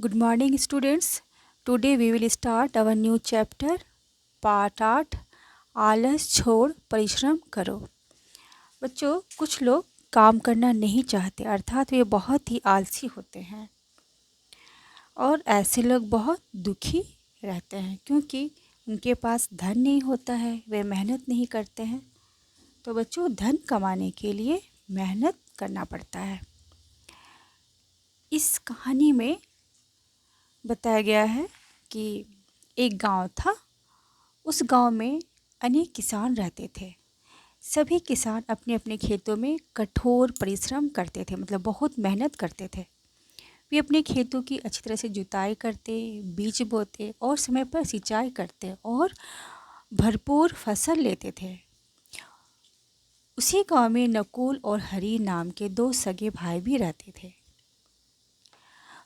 Good morning, students. Today we will start our new chapter, part 8 आलस छोड़ परिश्रम करो। बच्चों, कुछ लोग काम करना नहीं चाहते, अर्थात वे बहुत ही आलसी होते हैं और ऐसे लोग बहुत दुखी रहते हैं क्योंकि उनके पास धन नहीं होता है, वे मेहनत नहीं करते हैं। तो बच्चों, धन कमाने के लिए मेहनत करना पड़ता है। इस कहानी में बताया गया है कि एक गांव था। उस गांव में अनेक किसान रहते थे। सभी किसान अपने अपने खेतों में कठोर परिश्रम करते थे, मतलब बहुत मेहनत करते थे। वे अपने खेतों की अच्छी तरह से जुताई करते, बीज बोते और समय पर सिंचाई करते और भरपूर फसल लेते थे। उसी गांव में नकुल और हरी नाम के दो सगे भाई भी रहते थे।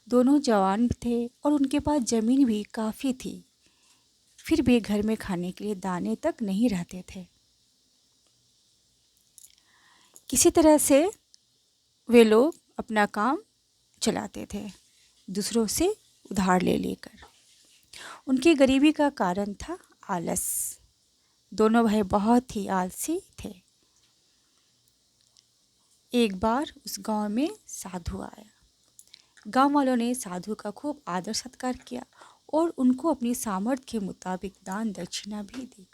दोनों जवान थे और उनके पास ज़मीन भी काफ़ी थी। फिर भी घर में खाने के लिए दाने तक नहीं रहते थे। किसी तरह से वे लोग अपना काम चलाते थे, दूसरों से उधार ले लेकर। उनकी गरीबी का कारण था आलस। दोनों भाई बहुत ही आलसी थे। एक बार उस गांव में साधु आया। गांव वालों ने साधु का खूब आदर सत्कार किया और उनको अपनी सामर्थ्य के मुताबिक दान दक्षिणा भी दी।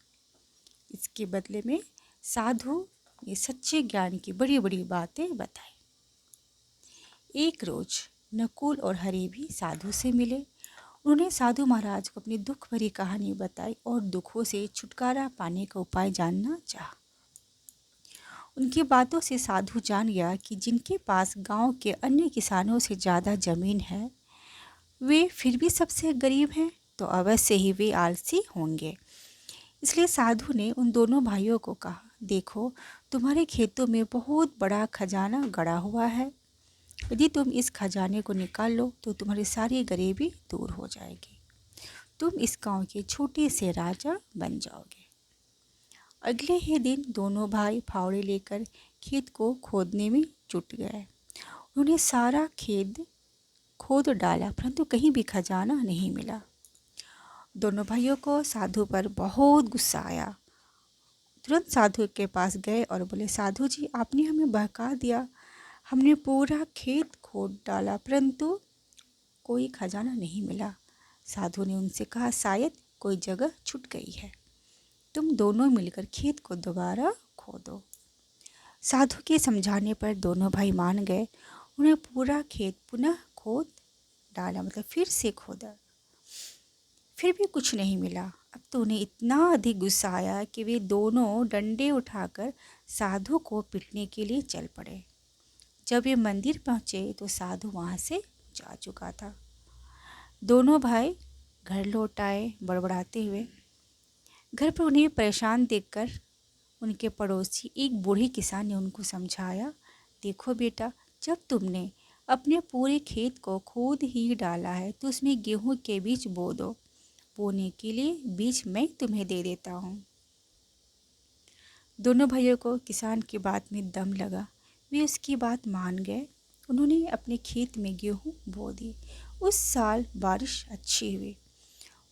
इसके बदले में साधु ने सच्चे ज्ञान की बड़ी बड़ी बातें बताई। एक रोज नकुल और हरि भी साधु से मिले। उन्होंने साधु महाराज को अपनी दुख भरी कहानी बताई और दुखों से छुटकारा पाने का उपाय जानना चाहा। उनकी बातों से साधु जान गया कि जिनके पास गांव के अन्य किसानों से ज़्यादा जमीन है, वे फिर भी सबसे गरीब हैं, तो अवश्य ही वे आलसी होंगे। इसलिए साधु ने उन दोनों भाइयों को कहा, देखो, तुम्हारे खेतों में बहुत बड़ा खजाना गड़ा हुआ है। यदि तुम इस खजाने को निकाल लो तो तुम्हारी सारी गरीबी दूर हो जाएगी। तुम इस गांव के छोटे से राजा बन जाओगे। अगले ही दिन दोनों भाई फावड़े लेकर खेत को खोदने में जुट गए। उन्होंने सारा खेत खोद डाला, परंतु कहीं भी खजाना नहीं मिला। दोनों भाइयों को साधु पर बहुत गुस्सा आया। तुरंत साधु के पास गए और बोले, साधु जी, आपने हमें बहका दिया। हमने पूरा खेत खोद डाला परंतु कोई खजाना नहीं मिला। साधु ने उनसे कहा, शायद कोई जगह छूट गई है। तुम दोनों मिलकर खेत को दोबारा खोदो। साधु के समझाने पर दोनों भाई मान गए। उन्हें पूरा खेत पुनः खोद डाला, मतलब फिर से खोदा। फिर भी कुछ नहीं मिला। अब तो उन्हें इतना अधिक गुस्सा आया कि वे दोनों डंडे उठाकर साधु को पीटने के लिए चल पड़े। जब वे मंदिर पहुँचे तो साधु वहाँ से जा चुका था। दोनों भाई घर लौट आए बड़बड़ाते हुए। घर पर उन्हें परेशान देखकर उनके पड़ोसी एक बूढ़े किसान ने उनको समझाया, देखो बेटा, जब तुमने अपने पूरे खेत को खोद ही डाला है तो उसमें गेहूं के बीज बो दो। बोने के लिए बीज मैं तुम्हें दे देता हूँ। दोनों भाइयों को किसान की बात में दम लगा। वे उसकी बात मान गए। उन्होंने अपने खेत में गेहूं बो दी। उस साल बारिश अच्छी हुई।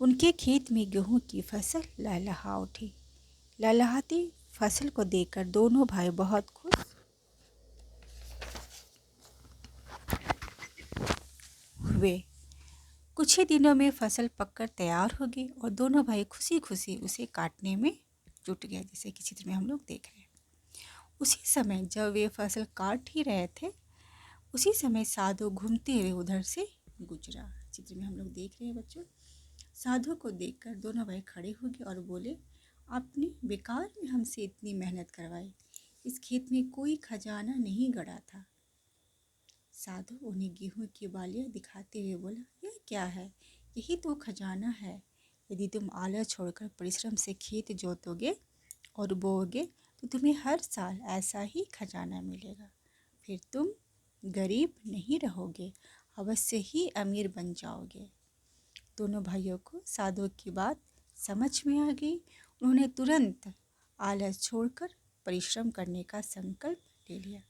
उनके खेत में गेहूं की फसल लहलहा उठी। लहलहाती फसल को देखकर दोनों भाई बहुत खुश हुए। कुछ ही दिनों में फसल पककर तैयार हो गई और दोनों भाई खुशी खुशी उसे काटने में जुट गए, जैसे कि चित्र में हम लोग देख रहे हैं। उसी समय जब वे फसल काट ही रहे थे, उसी समय साधु घूमते हुए उधर से गुजरा। चित्र में हम लोग देख रहे हैं बच्चों। साधु को देखकर दोनों भाई खड़े हो गए और बोले, आपने बेकार में हमसे इतनी मेहनत करवाई। इस खेत में कोई खजाना नहीं गड़ा था। साधु उन्हें गेहूं की बालियां दिखाते हुए बोला, यह क्या है? यही तो खजाना है। यदि तुम आलस छोड़कर परिश्रम से खेत जोतोगे और बोओगे तो तुम्हें हर साल ऐसा ही खजाना मिलेगा। फिर तुम गरीब नहीं रहोगे, अवश्य ही अमीर बन जाओगे। दोनों भाइयों को साधु की बात समझ में आ गई। उन्होंने तुरंत आलस छोड़कर परिश्रम करने का संकल्प ले लिया।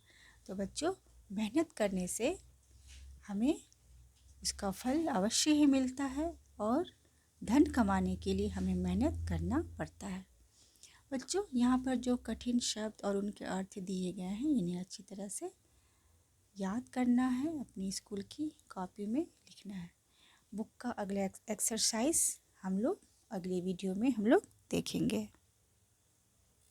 तो बच्चों, मेहनत करने से हमें उसका फल अवश्य ही मिलता है और धन कमाने के लिए हमें मेहनत करना पड़ता है। बच्चों, यहाँ पर जो कठिन शब्द और उनके अर्थ दिए गए हैं इन्हें अच्छी तरह से याद करना है, अपनी स्कूल की कॉपी में लिखना है। बुक का अगला एक्सरसाइज हम लोग अगले वीडियो में हम लोग देखेंगे।